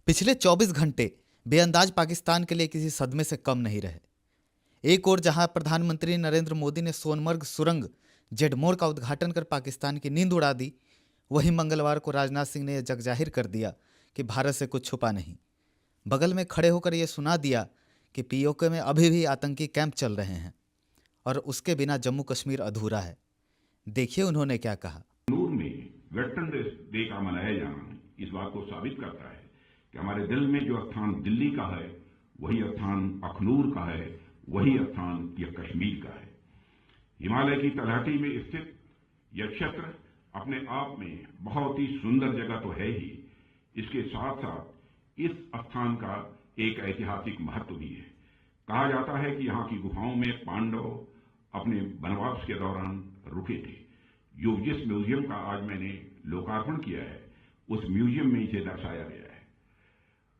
पिछले 24 घंटे बेअंदाज पाकिस्तान के लिए किसी सदमे से कम नहीं रहे। एक ओर जहां प्रधानमंत्री नरेंद्र मोदी ने सोनमर्ग सुरंग जेडमोर का उद्घाटन कर पाकिस्तान की नींद उड़ा दी, वहीं मंगलवार को राजनाथ सिंह ने यह जग जाहिर कर दिया कि भारत से कुछ छुपा नहीं। बगल में खड़े होकर यह सुना दिया कि पीओके में अभी भी आतंकी कैंप चल रहे हैं और उसके बिना जम्मू कश्मीर अधूरा है। देखिए उन्होंने क्या कहा। नूर में वेटरन डे का मनाया जाना इस बात को साबित करता है कि हमारे दिल में जो स्थान दिल्ली का है वही स्थान अखनूर का है, वही स्थान यह कश्मीर का है। हिमालय की तलहटी में स्थित यह क्षेत्र अपने आप में बहुत ही सुंदर जगह तो है ही, इसके साथ साथ इस स्थान का एक ऐतिहासिक महत्व भी है। कहा जाता है कि यहाँ की गुफाओं में पांडव अपने वनवास के दौरान रुके थे। जो जिस म्यूजियम का आज मैंने लोकार्पण किया है उस म्यूजियम में इसे दर्शाया गया है।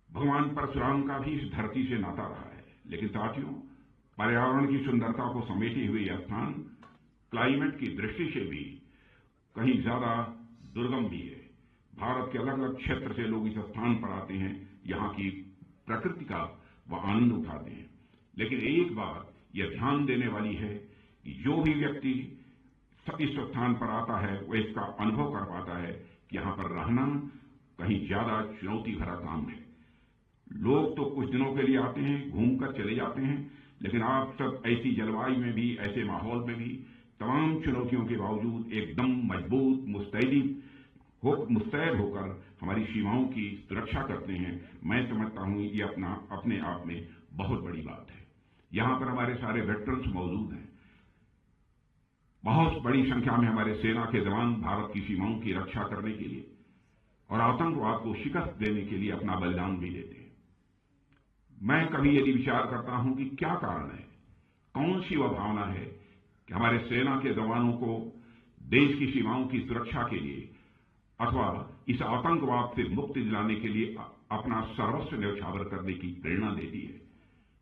भगवान परशुराम का भी इस धरती से नाता रहा है। लेकिन साथियों, पर्यावरण की सुंदरता को समेटे हुए यह स्थान क्लाइमेट की दृष्टि से भी कहीं ज्यादा दुर्गम भी है। भारत के अलग अलग क्षेत्र से लोग इस स्थान पर आते हैं, यहाँ की प्रकृति का वह आनंद उठाते हैं। लेकिन एक बात यह ध्यान देने वाली है कि जो भी व्यक्ति इस स्थान पर आता है वह इसका अनुभव कर पाता है कि यहाँ पर रहना कहीं ज्यादा चुनौती भरा काम है। लोग तो कुछ दिनों के लिए आते हैं, घूमकर चले जाते हैं, लेकिन आप सब ऐसी जलवायु में भी, ऐसे माहौल में भी तमाम चुनौतियों के बावजूद एकदम मजबूत मुस्तैद होकर हमारी सीमाओं की सुरक्षा करते हैं। मैं समझता हूं ये अपने आप में बहुत बड़ी बात है। यहां पर हमारे सारे वेटरन्स मौजूद हैं। बहुत बड़ी संख्या में हमारे सेना के जवान भारत की सीमाओं की रक्षा करने के लिए और आतंकवाद को शिकस्त देने के लिए अपना बलिदान भी देते हैं। मैं कभी यदि विचार करता हूं कि क्या कारण है, कौन सी वह भावना है कि हमारे सेना के जवानों को देश की सीमाओं की सुरक्षा के लिए अथवा इस आतंकवाद से मुक्ति दिलाने के लिए अपना सर्वस्व न्यौछावर करने की प्रेरणा देती है,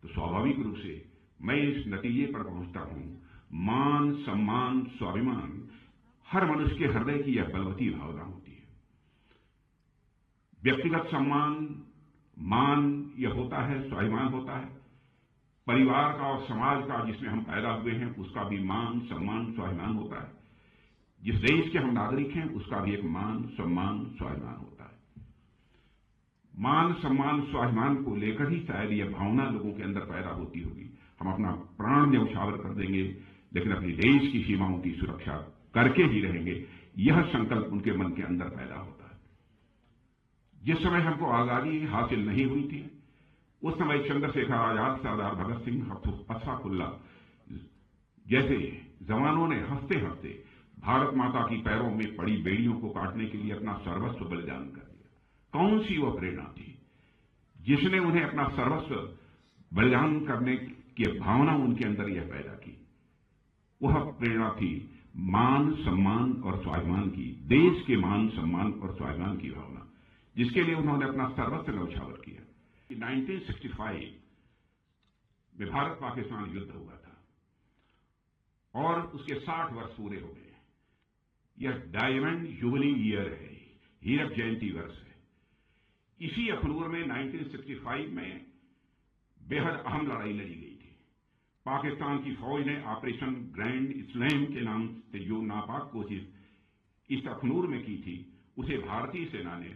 तो स्वाभाविक रूप से मैं इस नतीजे पर पहुंचता हूं। मान, सम्मान, स्वाभिमान हर मनुष्य के हृदय की यह बलवती भावना होती है। व्यक्तिगत सम्मान, मान यह होता है, स्वाभिमान होता है। परिवार का और समाज का जिसमें हम पैदा हुए हैं उसका भी मान, सम्मान, स्वाभिमान होता है। जिस देश के हम नागरिक हैं उसका भी एक मान, सम्मान, स्वाभिमान होता है। मान, सम्मान, स्वाभिमान को लेकर ही शायद यह भावना लोगों के अंदर पैदा होती होगी। हम अपना प्राण न्यौछावर कर देंगे लेकिन अपने देश की सीमाओं की सुरक्षा करके ही रहेंगे, यह संकल्प उनके मन के अंदर पैदा होता है। जिस समय हमको आजादी हासिल नहीं हुई थी उस समय चंद्रशेखर आजाद, सरदार भगत सिंह, अशफाकुल्ला जैसे जवानों ने हंसते हंसते भारत माता की पैरों में पड़ी बेड़ियों को काटने के लिए अपना सर्वस्व बलिदान कर दिया। कौन सी वह प्रेरणा थी जिसने उन्हें अपना सर्वस्व बलिदान करने की भावना उनके अंदर यह पैदा की? वह प्रेरणा थी मान, सम्मान और स्वाभिमान की, देश के मान, सम्मान और स्वाभिमान की भावना, जिसके लिए उन्होंने अपना सर्वस्व न्यौछावर किया। 1965 में भारत पाकिस्तान युद्ध हुआ था और उसके 60 वर्ष पूरे हो गए। यह डायमंड जुबली ईयर है, हीरक जयंती वर्ष है। इसी अखनूर में 1965 में बेहद अहम लड़ाई लड़ी गई थी। पाकिस्तान की फौज ने ऑपरेशन ग्रैंड स्लैम के नाम से जो नापाक कोशिश इस अखनूर में की थी उसे भारतीय सेना ने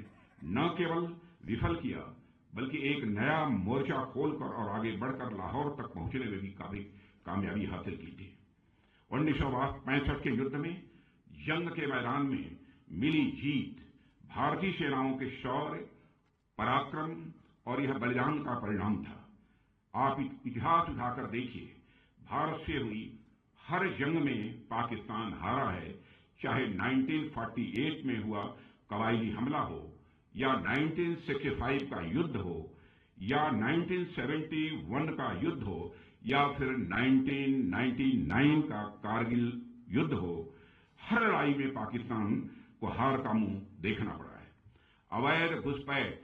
न केवल विफल किया बल्कि एक नया मोर्चा खोलकर और आगे बढ़कर लाहौर तक पहुंचने में भी काफी कामयाबी हासिल की थी। 1965 के युद्ध में जंग के मैदान में मिली जीत भारतीय सेनाओं के शौर्य, पराक्रम और यह बलिदान का परिणाम था। आप इतिहास उठाकर देखिए, भारत से हुई हर जंग में पाकिस्तान हारा है, चाहे 1948 में हुआ कबायली हमला हो या 1965 का युद्ध हो या 1971 का युद्ध हो या फिर 1999 का कारगिल युद्ध हो। हर लड़ाई में पाकिस्तान को हार का मुंह देखना पड़ा है। अवैध घुसपैठ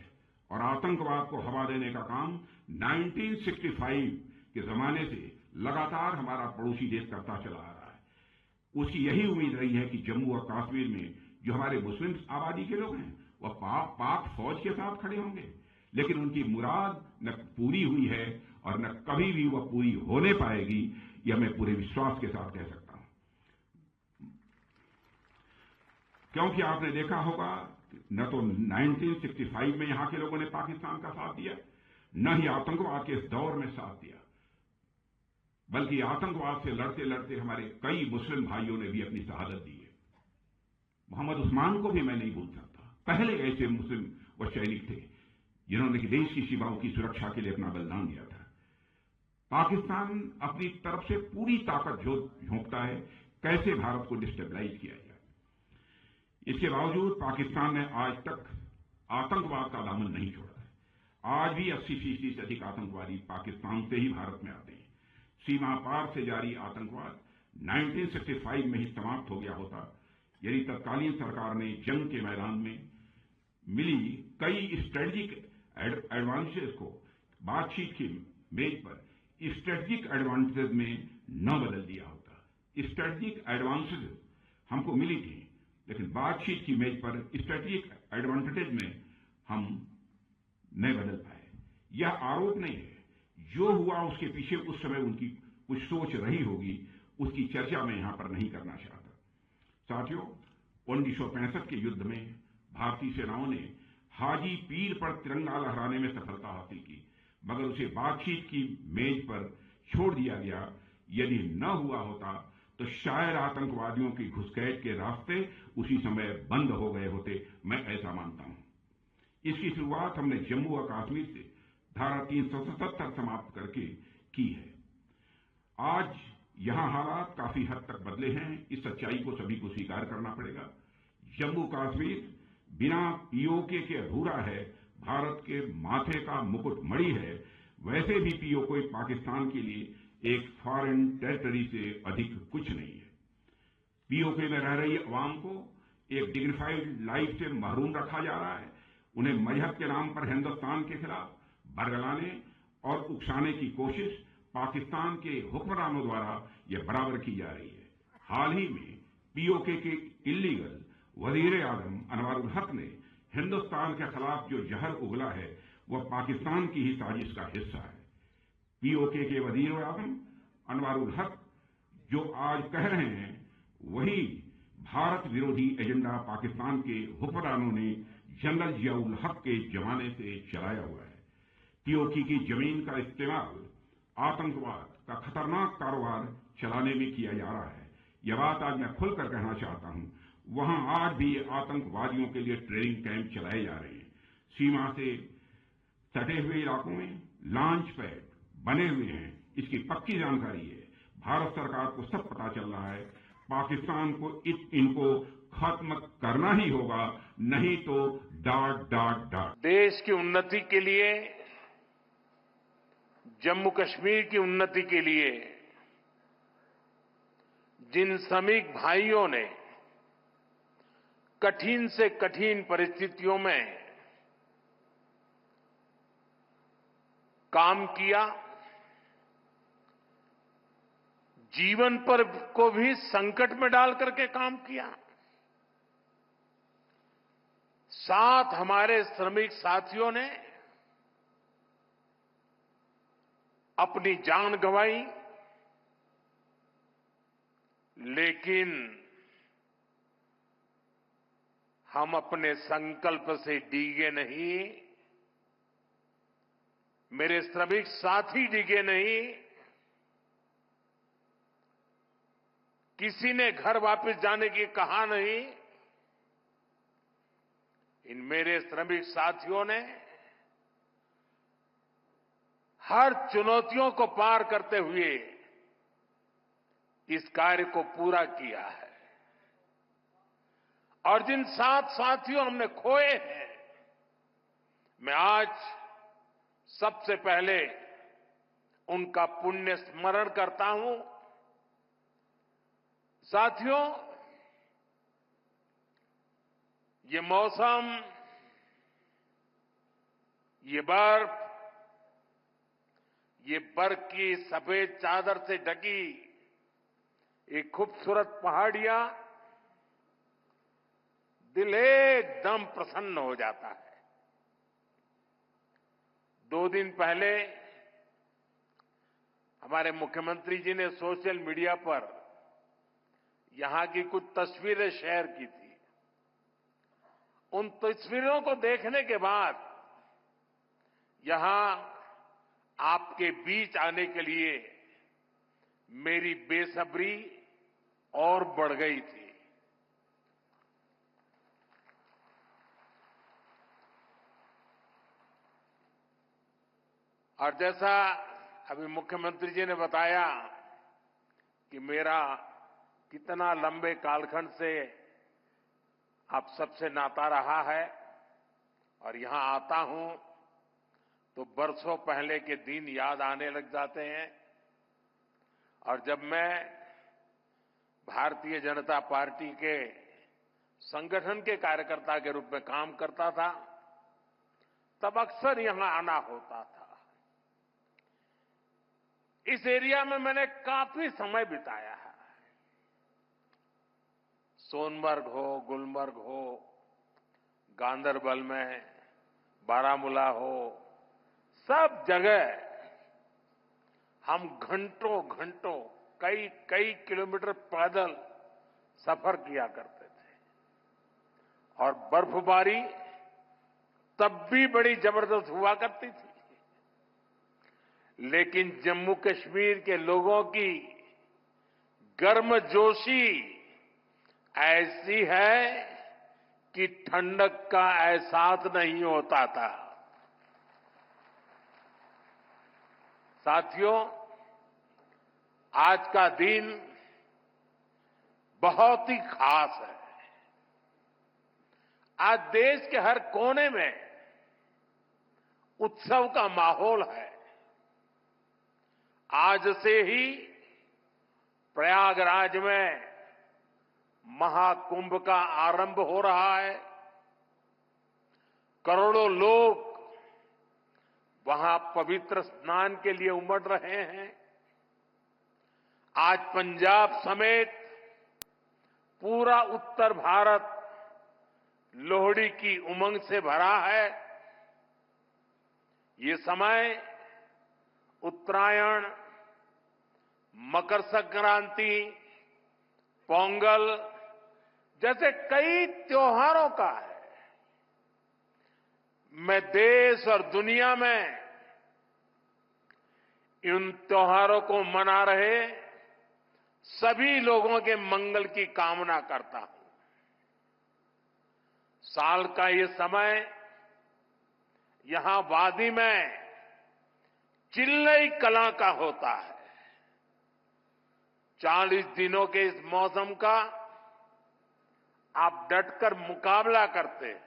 और आतंकवाद को हवा देने का काम 1965 के जमाने से लगातार हमारा पड़ोसी देश करता चला आ रहा है। उसकी यही उम्मीद रही है कि जम्मू और कश्मीर में जो हमारे मुस्लिम आबादी के लोग हैं वह पाक फौज के साथ खड़े होंगे, लेकिन उनकी मुराद न पूरी हुई है और न कभी भी वह पूरी होने पाएगी, यह मैं पूरे विश्वास के साथ कह सकता हूं। क्योंकि आपने देखा होगा न तो 1965 में यहां के लोगों ने पाकिस्तान का साथ दिया, न ही आतंकवाद के इस दौर में साथ दिया, बल्कि आतंकवाद से लड़ते लड़ते हमारे कई मुस्लिम भाइयों ने भी अपनी शहादत दी है। मोहम्मद उस्मान को भी मैं नहीं भूल सकता। पहले ऐसे मुस्लिम व सैनिक थे जिन्होंने देश की सीमाओं की सुरक्षा के लिए अपना बलिदान दिया था। पाकिस्तान अपनी तरफ से पूरी ताकत झोंकता है कैसे भारत को डिस्टेबलाइज किया जाए। इसके बावजूद पाकिस्तान ने आज तक आतंकवाद का दामन नहीं छोड़ा है। आज भी 80% से अधिक आतंकवादी पाकिस्तान से ही भारत में आते हैं। सीमा पार से जारी आतंकवाद 1965 में ही समाप्त हो गया होता यदि तत्कालीन सरकार ने जंग के मैदान में मिली कई स्ट्रेटेजिक एडवांटेजेस को बातचीत की मेज पर स्ट्रेटेजिक एडवांटेजेस में न बदल दिया होता। स्ट्रेटेजिक एडवांटेजेस हमको मिली थी, लेकिन बातचीत की मेज पर स्ट्रेटेजिक एडवांटेज में हम नहीं बदल पाए। यह आरोप नहीं है, जो हुआ उसके पीछे उस समय उनकी कुछ सोच रही होगी, उसकी चर्चा मैं यहां पर नहीं करना चाहता। साथियों, 1965 के युद्ध में भारतीय सेनाओं ने हाजी पीर पर तिरंगा लहराने में सफलता हासिल की, मगर उसे बातचीत की मेज पर छोड़ दिया गया। यदि न हुआ होता तो शायद आतंकवादियों की घुसपैठ के रास्ते उसी समय बंद हो गए होते, मैं ऐसा मानता हूं। इसकी शुरुआत हमने जम्मू और कश्मीर से धारा 377 समाप्त करके की है। आज यहां हालात काफी हद तक बदले हैं, इस सच्चाई को सभी को स्वीकार करना पड़ेगा। जम्मू कश्मीर बिना पीओके के अधूरा है, भारत के माथे का मुकुट मणि है। वैसे भी पीओके पाकिस्तान के लिए एक फॉरेन टेरिटरी से अधिक कुछ नहीं है। पीओके में रह रही अवाम को एक डिग्निफाइड लाइफ से महरूम रखा जा रहा है। उन्हें मजहब के नाम पर हिंदुस्तान के खिलाफ बरगलाने और उकसाने की कोशिश पाकिस्तान के हुक्मरानों द्वारा यह बराबर की जा रही है। हाल ही में पीओके के इल्लीगल वजीर आजम अनवारुल हक ने हिंदुस्तान के खिलाफ जो जहर उगला है वह पाकिस्तान की ही साजिश का हिस्सा है। पीओके के वजीर आजम अनवारुल हक जो आज कह रहे हैं वही भारत विरोधी एजेंडा पाकिस्तान के हुक्मरानों ने जनरल जियाउल हक के जमाने से चलाया हुआ है। पीओके की जमीन का इस्तेमाल आतंकवाद का खतरनाक कारोबार चलाने में किया जा रहा है। यह बात आज मैं खुलकर कहना चाहता हूं। वहां आज भी आतंकवादियों के लिए ट्रेनिंग कैंप चलाए जा रहे हैं। सीमा से सटे हुए इलाकों में लॉन्च पैड बने हुए हैं, इसकी पक्की जानकारी है। भारत सरकार को सब पता चल रहा है। पाकिस्तान को इनको खत्म करना ही होगा, नहीं तो डाट डाट डाट। देश की उन्नति के लिए, जम्मू कश्मीर की उन्नति के लिए जिन श्रमिक भाइयों ने कठिन से कठिन परिस्थितियों में काम किया, जीवन पर को भी संकट में डाल करके काम किया, साथ हमारे श्रमिक साथियों ने अपनी जान गंवाई, लेकिन हम अपने संकल्प से डिगे नहीं, मेरे श्रमिक साथी डिगे नहीं। किसी ने घर वापस जाने की कहा नहीं। इन मेरे श्रमिक साथियों ने हर चुनौतियों को पार करते हुए इस कार्य को पूरा किया है। और जिन 7 साथियों हमने खोए हैं, मैं आज सबसे पहले उनका पुण्य स्मरण करता हूं। साथियों, ये मौसम, ये बर्फ, ये बर्फ की सफेद चादर से ढकी एक खूबसूरत पहाड़ियां, दिल एकदम प्रसन्न हो जाता है। 2 दिन पहले हमारे मुख्यमंत्री जी ने सोशल मीडिया पर यहां की कुछ तस्वीरें शेयर की थी। उन तस्वीरों को देखने के बाद यहां आपके बीच आने के लिए मेरी बेसब्री और बढ़ गई थी। और जैसा अभी मुख्यमंत्री जी ने बताया कि मेरा कितना लंबे कालखंड से आप सबसे नाता रहा है और यहां आता हूं तो बरसों पहले के दिन याद आने लग जाते हैं। और जब मैं भारतीय जनता पार्टी के संगठन के कार्यकर्ता के रूप में काम करता था, तब अक्सर यहां आना होता था। इस एरिया में मैंने काफी समय बिताया है। सोनमर्ग हो, गुलमर्ग हो, गांदरबल में, बारामूला हो, सब जगह हम घंटों घंटों कई कई किलोमीटर पैदल सफर किया करते थे। और बर्फबारी तब भी बड़ी जबरदस्त हुआ करती थी। लेकिन जम्मू कश्मीर के लोगों की गर्मजोशी ऐसी है कि ठंडक का एहसास नहीं होता था। साथियों, आज का दिन बहुत ही खास है। आज देश के हर कोने में उत्सव का माहौल है। आज से ही प्रयागराज में महाकुंभ का आरंभ हो रहा है। करोड़ों लोग वहां पवित्र स्नान के लिए उमड़ रहे हैं। आज पंजाब समेत पूरा उत्तर भारत लोहड़ी की उमंग से भरा है। ये समय उत्तरायण, मकर संक्रांति, पोंगल जैसे कई त्योहारों का है। मैं देश और दुनिया में इन त्योहारों को मना रहे सभी लोगों के मंगल की कामना करता हूं। साल का ये समय यहां वादी में चिल्लई कला का होता है। 40 दिनों के इस मौसम का आप डटकर मुकाबला करते हैं।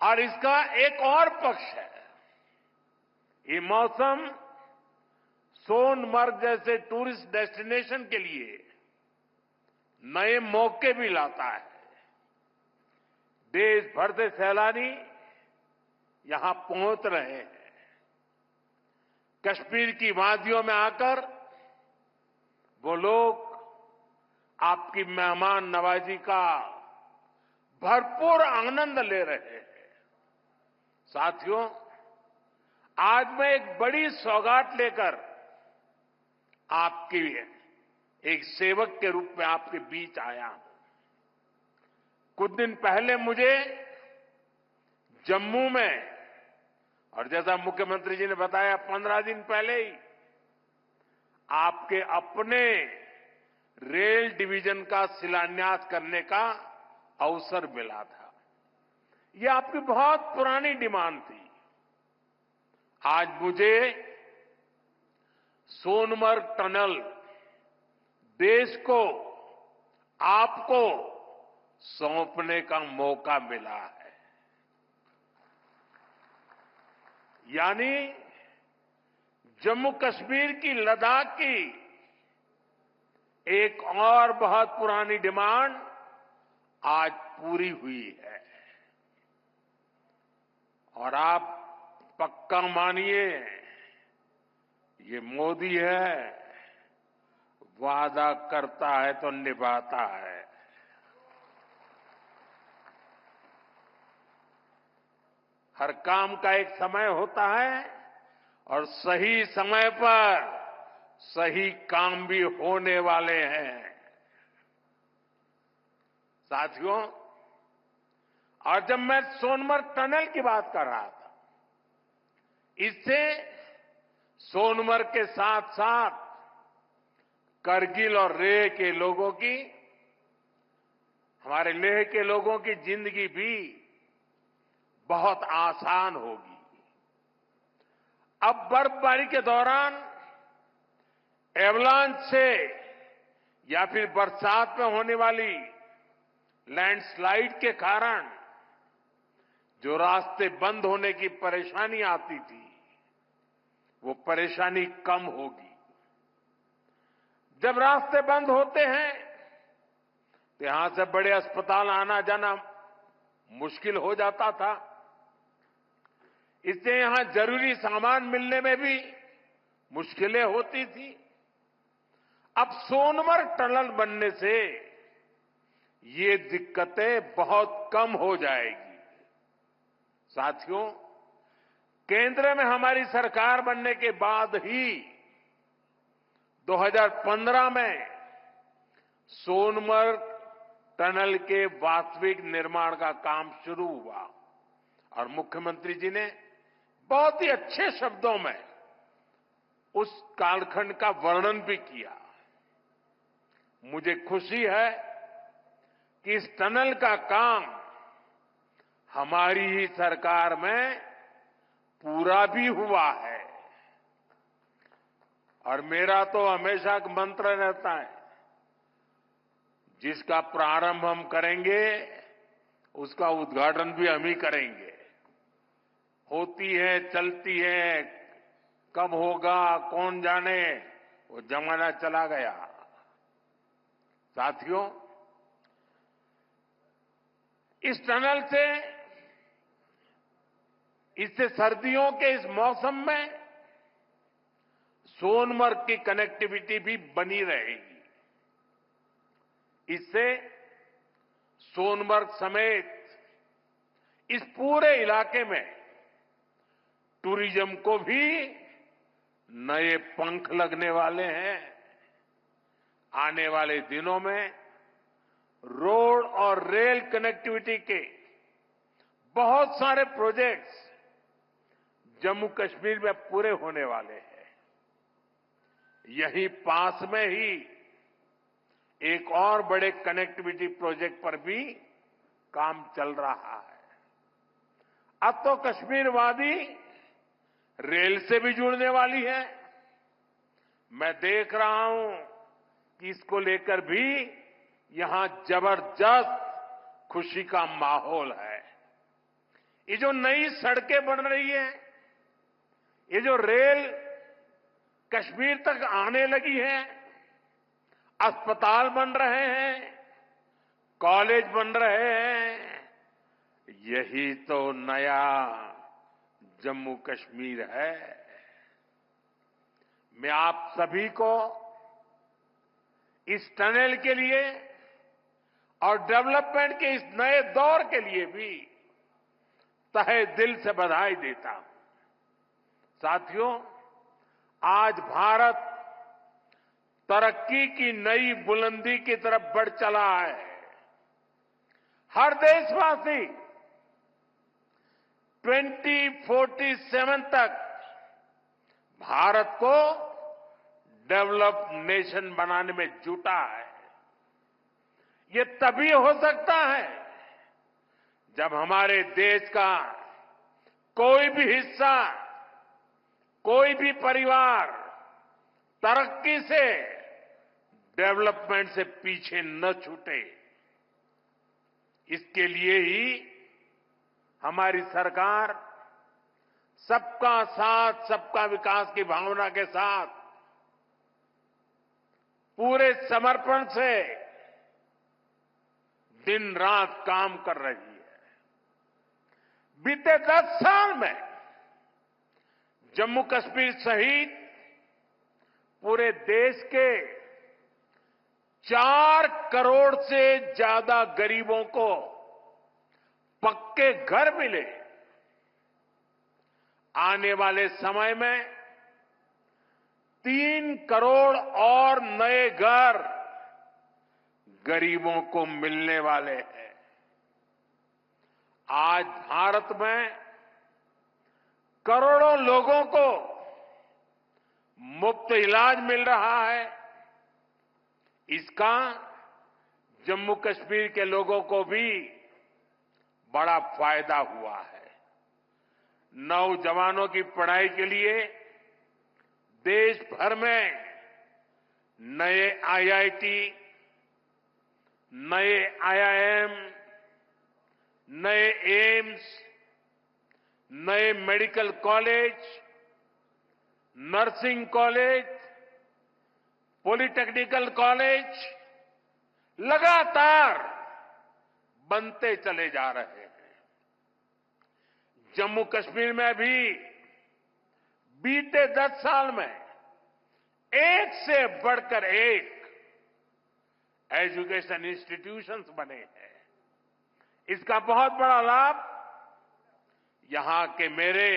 और इसका एक और पक्ष है, ये मौसम सोनमर्ग जैसे टूरिस्ट डेस्टिनेशन के लिए नए मौके भी लाता है। देश भर से सैलानी यहां पहुंच रहे हैं। कश्मीर की वादियों में आकर वो लोग आपकी मेहमान नवाजी का भरपूर आनंद ले रहे हैं। साथियों, आज मैं एक बड़ी सौगात लेकर आपकी एक सेवक के रूप में आपके बीच आया हूं। कुछ दिन पहले मुझे जम्मू में, और जैसा मुख्यमंत्री जी ने बताया 15 दिन पहले ही आपके अपने रेल डिवीजन का शिलान्यास करने का अवसर मिला था। यह आपकी बहुत पुरानी डिमांड थी। आज मुझे सोनमर्ग टनल देश को, आपको सौंपने का मौका मिला है। यानी जम्मू कश्मीर की, लद्दाख की एक और बहुत पुरानी डिमांड आज पूरी हुई है। और आप पक्का मानिए, ये मोदी है, वादा करता है तो निभाता है। हर काम का एक समय होता है और सही समय पर सही काम भी होने वाले हैं। साथियों, और जब मैं सोनमर्ग टनल की बात कर रहा था, इससे सोनमर्ग के साथ साथ करगिल और लेह के लोगों की, हमारे लेह के लोगों की जिंदगी भी बहुत आसान होगी। अब बर्फबारी के दौरान एवलांच से या फिर बरसात में होने वाली लैंडस्लाइड के कारण जो रास्ते बंद होने की परेशानी आती थी, वो परेशानी कम होगी। जब रास्ते बंद होते हैं तो यहां से बड़े अस्पताल आना जाना मुश्किल हो जाता था। इससे यहां जरूरी सामान मिलने में भी मुश्किलें होती थी। अब सोनमर्ग टनल बनने से ये दिक्कतें बहुत कम हो जाएगी। साथियों, केंद्र में हमारी सरकार बनने के बाद ही 2015 में सोनमर्ग टनल के वास्तविक निर्माण का काम शुरू हुआ और मुख्यमंत्री जी ने बहुत ही अच्छे शब्दों में उस कालखंड का वर्णन भी किया। मुझे खुशी है कि इस टनल का काम हमारी ही सरकार में पूरा भी हुआ है। और मेरा तो हमेशा मंत्र रहता है, जिसका प्रारंभ हम करेंगे उसका उद्घाटन भी हम ही करेंगे। होती है, चलती है, कब होगा कौन जाने, वो जमाना चला गया। साथियों, इस टनल से, इससे सर्दियों के इस मौसम में सोनमर्ग की कनेक्टिविटी भी बनी रहेगी। इससे सोनमर्ग समेत इस पूरे इलाके में टूरिज्म को भी नए पंख लगने वाले हैं। आने वाले दिनों में रोड और रेल कनेक्टिविटी के बहुत सारे प्रोजेक्ट्स जम्मू कश्मीर में पूरे होने वाले हैं। यहीं पास में ही एक और बड़े कनेक्टिविटी प्रोजेक्ट पर भी काम चल रहा है। अब तो कश्मीर वादी रेल से भी जुड़ने वाली है। मैं देख रहा हूं कि इसको लेकर भी यहां जबरदस्त खुशी का माहौल है। ये जो नई सड़कें बन रही है, ये जो रेल कश्मीर तक आने लगी है, अस्पताल बन रहे हैं, कॉलेज बन रहे हैं, यही तो नया जम्मू कश्मीर है। मैं आप सभी को इस टनल के लिए और डेवलपमेंट के इस नए दौर के लिए भी तहे दिल से बधाई देता हूं। साथियों, आज भारत तरक्की की नई बुलंदी की तरफ बढ़ चला है। हर देशवासी 2047 तक भारत को डेवलप्ड नेशन बनाने में जुटा है। ये तभी हो सकता है जब हमारे देश का कोई भी हिस्सा, कोई भी परिवार तरक्की से, डेवलपमेंट से पीछे न छूटे। इसके लिए ही हमारी सरकार सबका साथ, सबका विकास की भावना के साथ पूरे समर्पण से दिन रात काम कर रही है। बीते 10 साल में जम्मू कश्मीर सहित पूरे देश के 4 करोड़ से ज्यादा गरीबों को पक्के घर मिले। आने वाले समय में 3 करोड़ और नए घर गरीबों को मिलने वाले हैं। आज भारत में करोड़ों लोगों को मुफ्त इलाज मिल रहा है। इसका जम्मू कश्मीर के लोगों को भी बड़ा फायदा हुआ है। नौजवानों की पढ़ाई के लिए देश भर में नए आईआईटी, नए आईआईएम, नए एम्स, नए medical college, nursing college, polytechnical college लगातार बनते चले जा रहे हैं। जम्मू कश्मीर में भी बीते 10 साल में एक से बढ़कर एक एजुकेशन इंस्टीट्यूशंस बने हैं। इसका बहुत बड़ा लाभ यहां के मेरे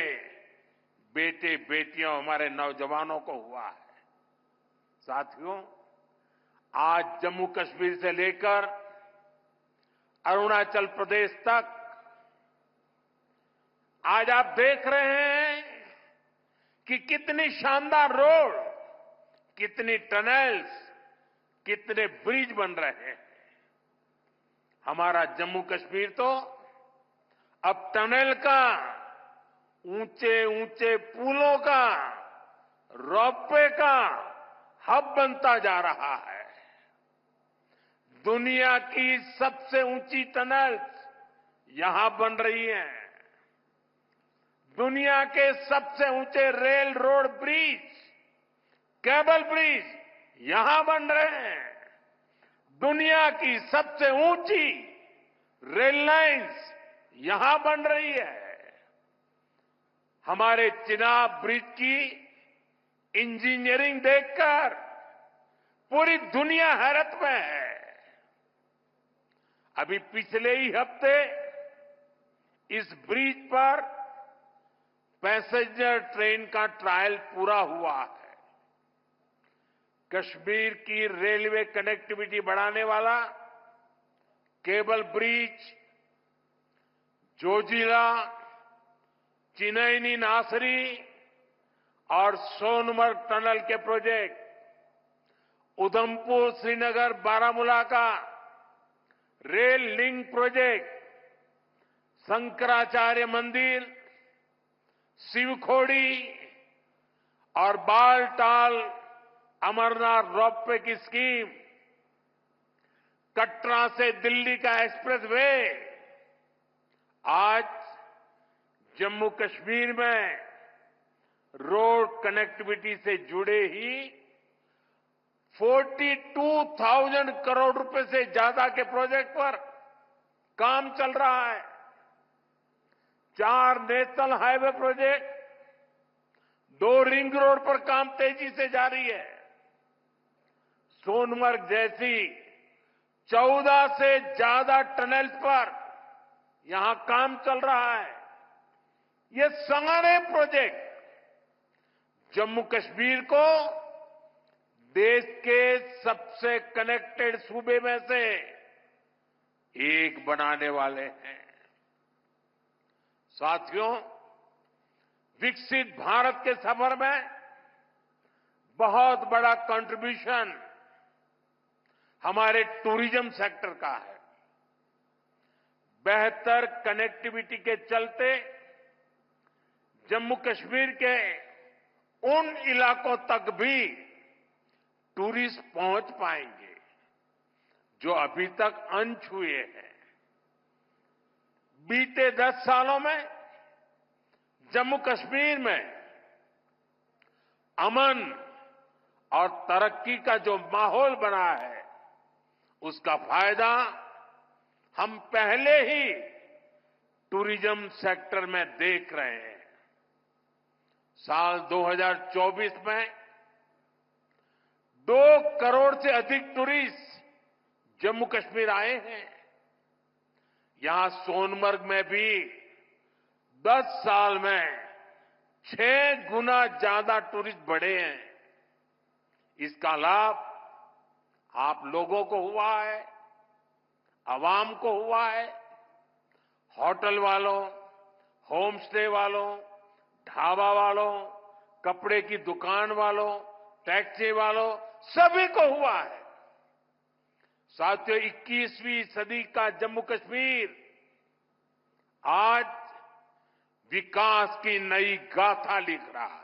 बेटे बेटियों, हमारे नौजवानों को हुआ है। साथियों, आज जम्मू कश्मीर से लेकर अरुणाचल प्रदेश तक आज आप देख रहे हैं कि कितनी शानदार रोड, कितनी टनल्स, कितने ब्रिज बन रहे हैं। हमारा जम्मू कश्मीर तो अब टनल का, ऊंचे ऊंचे पुलों का, रोपवे का हब बनता जा रहा है। दुनिया की सबसे ऊंची टनल्स यहां बन रही हैं। दुनिया के सबसे ऊंचे rail road bridge, cable bridge यहां बन रहे हैं। दुनिया की सबसे ऊंची रेल लाइंस यहां बन रही है। हमारे चिनाब ब्रिज की इंजीनियरिंग देखकर पूरी दुनिया हैरत में है। अभी पिछले ही हफ्ते इस ब्रिज पर पैसेंजर ट्रेन का ट्रायल पूरा हुआ है। कश्मीर की रेलवे कनेक्टिविटी बढ़ाने वाला केबल ब्रिज, जोजिला, चिनैनी नासरी और सोनमर्ग टनल के प्रोजेक्ट, उधमपुर श्रीनगर बारामूला का रेल लिंक प्रोजेक्ट, शंकराचार्य मंदिर, शिवखोड़ी और बालटाल अमरनाथ रोपवे की स्कीम, कटरा से दिल्ली का एक्सप्रेसवे, आज जम्मू कश्मीर में रोड कनेक्टिविटी से जुड़े ही 42,000 करोड़ रुपए से ज्यादा के प्रोजेक्ट पर काम चल रहा है। 4 national highway project, 2 ring road पर काम तेजी से जारी है। सोनमर्ग जैसी 14 से ज्यादा टनल्स पर यहां काम चल रहा है। ये सारे प्रोजेक्ट जम्मू कश्मीर को देश के सबसे कनेक्टेड सूबे में से एक बनाने वाले हैं। साथियों, विकसित भारत के सफर में बहुत बड़ा कंट्रीब्यूशन हमारे टूरिज्म सेक्टर का है। बेहतर कनेक्टिविटी के चलते जम्मू कश्मीर के उन इलाकों तक भी टूरिस्ट पहुंच पाएंगे जो अभी तक अनछुए हैं। बीते 10 सालों में जम्मू कश्मीर में अमन और तरक्की का जो माहौल बना है, उसका फायदा हम पहले ही टूरिज्म सेक्टर में देख रहे हैं। साल 2024 में 2 करोड़ से अधिक टूरिस्ट जम्मू कश्मीर आए हैं। यहां सोनमर्ग में भी 10 साल में 6 गुना ज्यादा टूरिस्ट बढ़े हैं। इसका लाभ आप लोगों को हुआ है, आवाम को हुआ है, होटल वालों, होम स्टे वालों, ढाबा वालों, कपड़े की दुकान वालों, टैक्सी वालों, सभी को हुआ है। साथियों, 21वीं सदी का जम्मू कश्मीर आज विकास की नई गाथा लिख रहा है।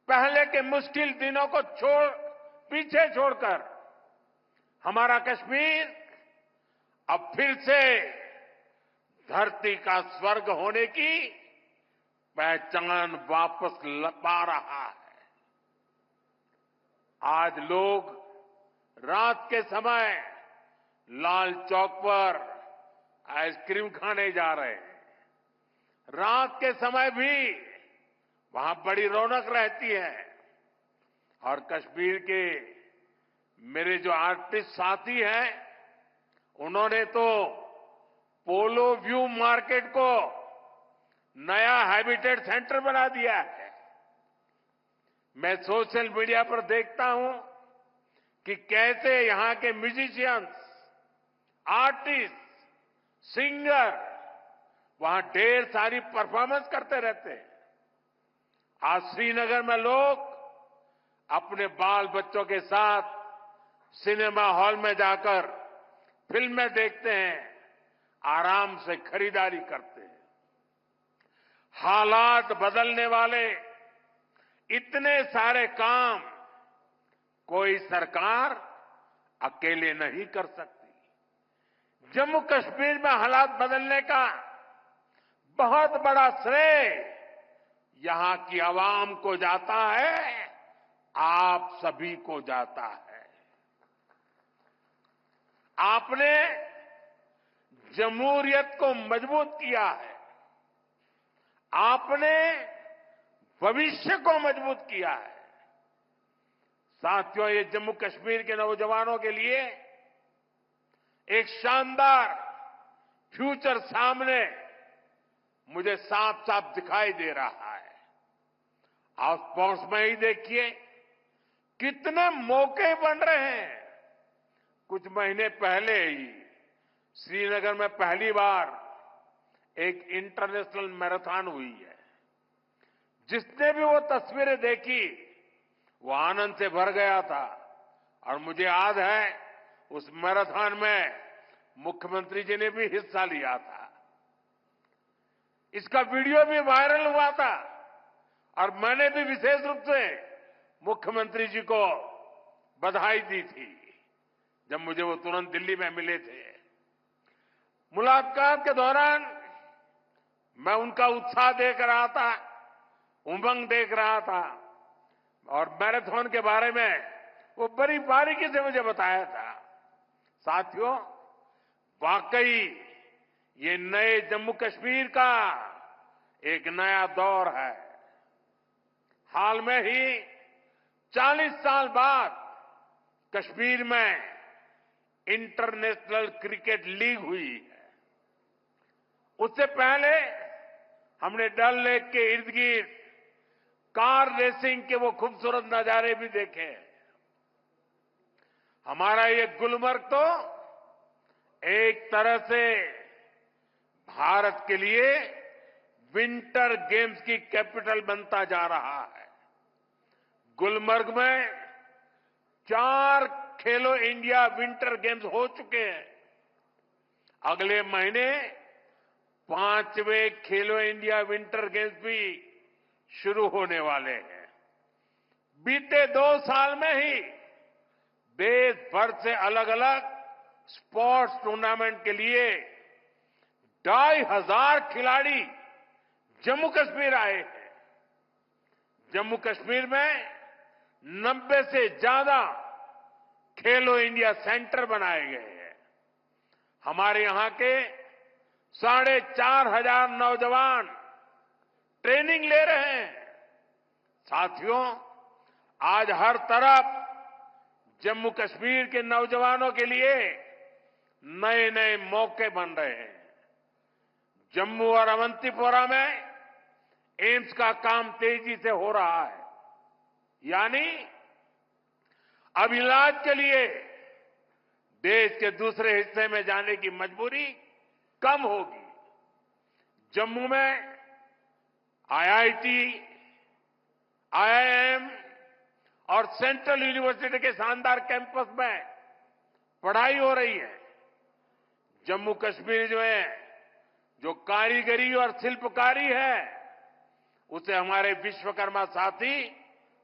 पहले के मुश्किल दिनों को पीछे छोड़कर हमारा कश्मीर अब फिर से धरती का स्वर्ग होने की पहचान वापस पा रहा है। आज लोग रात के समय लाल चौक पर आइसक्रीम खाने जा रहे हैं। रात के समय भी वहां बड़ी रौनक रहती है। और कश्मीर के मेरे जो आर्टिस्ट साथी हैं, उन्होंने तो पोलो व्यू मार्केट को नया हैबिटेट सेंटर बना दिया है। मैं सोशल मीडिया पर देखता हूं कि कैसे यहां के म्यूजिशियंस, आर्टिस्ट, सिंगर वहां ढेर सारी परफॉर्मेंस करते रहते हैं। आज श्रीनगर में लोग अपने बाल बच्चों के साथ सिनेमा हॉल में जाकर फिल्में देखते हैं, आराम से खरीदारी करते हैं। हालात बदलने वाले इतने सारे काम कोई सरकार अकेले नहीं कर सकती। जम्मू कश्मीर में हालात बदलने का बहुत बड़ा श्रेय यहां की आवाम को जाता है, आप सभी को जाता है। आपने जमहूरियत को मजबूत किया है, आपने भविष्य को मजबूत किया है। साथियों, ये जम्मू कश्मीर के नौजवानों के लिए एक शानदार फ्यूचर सामने मुझे साफ साफ दिखाई दे रहा है। आप स्पोर्ट्स में ही देखिए कितने मौके बन रहे हैं। कुछ महीने पहले ही श्रीनगर में पहली बार एक इंटरनेशनल मैराथन हुई है। जिसने भी वो तस्वीरें देखी वो आनंद से भर गया था। और मुझे याद है उस मैराथन में मुख्यमंत्री जी ने भी हिस्सा लिया था। इसका वीडियो भी वायरल हुआ था और मैंने भी विशेष रूप से मुख्यमंत्री जी को बधाई दी थी जब मुझे वो तुरंत दिल्ली में मिले थे। मुलाकात के दौरान मैं उनका उत्साह देख रहा था, उमंग देख रहा था और मैराथन के बारे में वो बड़ी बारीकी से मुझे बताया था। साथियों, वाकई ये नए जम्मू कश्मीर का एक नया दौर है। हाल में ही 40 साल बाद कश्मीर में इंटरनेशनल क्रिकेट लीग हुई है। उससे पहले हमने डल लेक के इर्द गिर्द कार रेसिंग के वो खूबसूरत नजारे भी देखे। हमारा ये गुलमर्ग तो एक तरह से भारत के लिए विंटर गेम्स की कैपिटल बनता जा रहा है। गुलमर्ग में 4 खेलो इंडिया विंटर गेम्स हो चुके हैं। अगले महीने 5वें खेलो इंडिया विंटर गेम्स भी शुरू होने वाले हैं। बीते 2 साल में ही देश भर से अलग अलग स्पोर्ट्स टूर्नामेंट के लिए 2,500 खिलाड़ी जम्मू कश्मीर आए हैं। जम्मू कश्मीर में 90 से ज्यादा खेलो इंडिया सेंटर बनाए गए हैं। हमारे यहां के 4,500 नौजवान ट्रेनिंग ले रहे हैं। साथियों, आज हर तरफ जम्मू कश्मीर के नौजवानों के लिए नए नए मौके बन रहे हैं। जम्मू और अवंतीपोरा में एम्स का काम तेजी से हो रहा है, यानी अब इलाज के लिए देश के दूसरे हिस्से में जाने की मजबूरी कम होगी। जम्मू में आईआईटी, आईआईएम और सेंट्रल यूनिवर्सिटी के शानदार कैंपस में पढ़ाई हो रही है। जम्मू कश्मीर में जो कारीगरी और शिल्पकारी है, उसे हमारे विश्वकर्मा साथी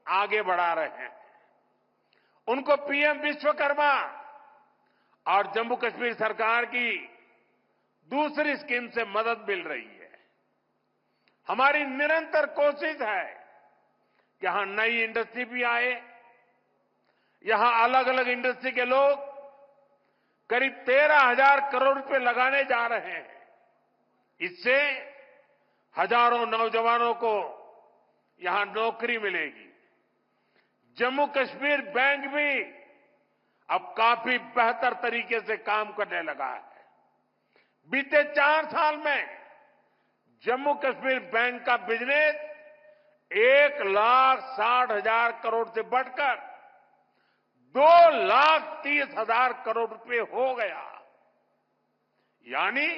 आगे बढ़ा रहे हैं। उनको पीएम विश्वकर्मा और जम्मू कश्मीर सरकार की दूसरी स्कीम से मदद मिल रही है। हमारी निरंतर कोशिश है कि यहां नई इंडस्ट्री भी आए। यहां अलग अलग इंडस्ट्री के लोग करीब 13,000 करोड़ रुपए लगाने जा रहे हैं। इससे हजारों नौजवानों को यहां नौकरी मिलेगी। जम्मू कश्मीर बैंक भी अब काफी बेहतर तरीके से काम करने लगा है। बीते 4 साल में जम्मू कश्मीर बैंक का बिजनेस 1,60,000 करोड़ से बढ़कर 2,30,000 करोड़ रुपए हो गया। यानी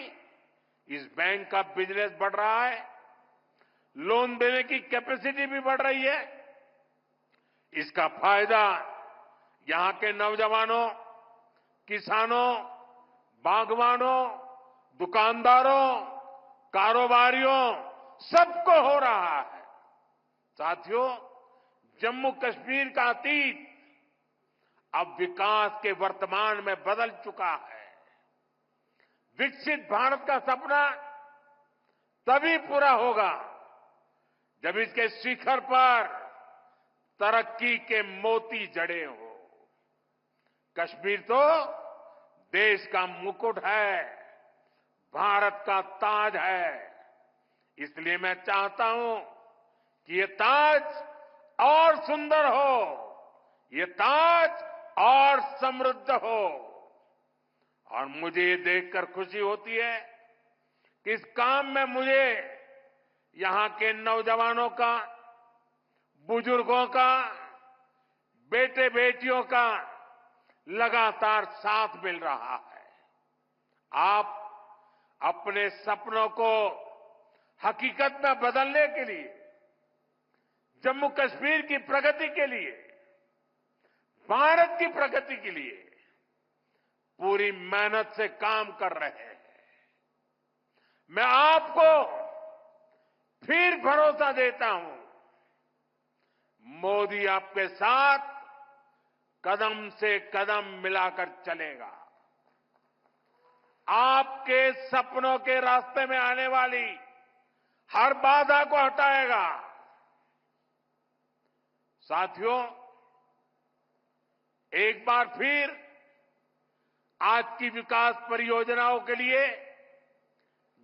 इस बैंक का बिजनेस बढ़ रहा है, लोन देने की कैपेसिटी भी बढ़ रही है। इसका फायदा यहां के नौजवानों, किसानों, बागवानों, दुकानदारों, कारोबारियों सबको हो रहा है। साथियों, जम्मू कश्मीर का अतीत अब विकास के वर्तमान में बदल चुका है। विकसित भारत का सपना तभी पूरा होगा जब इसके शिखर पर तरक्की के मोती जड़े हो। कश्मीर तो देश का मुकुट है, भारत का ताज है। इसलिए मैं चाहता हूं कि ये ताज और सुंदर हो, ये ताज और समृद्ध हो। और मुझे ये देखकर खुशी होती है कि इस काम में मुझे यहां के नौजवानों का, बुजुर्गों का, बेटे बेटियों का लगातार साथ मिल रहा है। आप अपने सपनों को हकीकत में बदलने के लिए, जम्मू कश्मीर की प्रगति के लिए, भारत की प्रगति के लिए पूरी मेहनत से काम कर रहे हैं। मैं आपको फिर भरोसा देता हूं, मोदी आपके साथ कदम से कदम मिलाकर चलेगा। आपके सपनों के रास्ते में आने वाली हर बाधा को हटाएगा। साथियों, एक बार फिर आज की विकास परियोजनाओं के लिए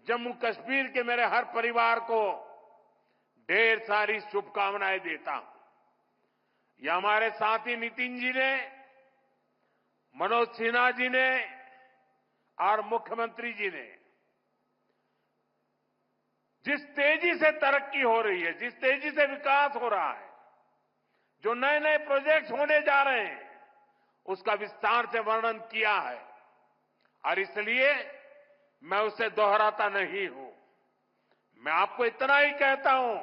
जम्मू कश्मीर के मेरे हर परिवार को ढेर सारी शुभकामनाएं देता हूं। ये हमारे साथी नितिन जी ने, मनोज सिन्हा जी ने और मुख्यमंत्री जी ने जिस तेजी से तरक्की हो रही है, जिस तेजी से विकास हो रहा है, जो नए नए प्रोजेक्ट होने जा रहे हैं, उसका विस्तार से वर्णन किया है। और इसलिए मैं उसे दोहराता नहीं हूं। मैं आपको इतना ही कहता हूं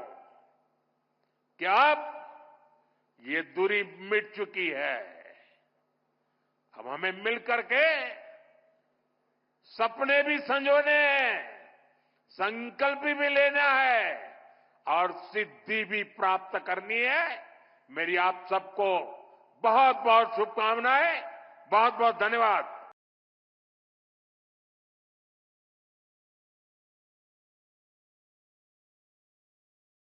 कि अब ये दूरी मिट चुकी है। अब हमें मिलकर के सपने भी संजोने हैं, संकल्प भी लेना है और सिद्धि भी प्राप्त करनी है। मेरी आप सबको बहुत बहुत शुभकामनाएं, बहुत बहुत धन्यवाद।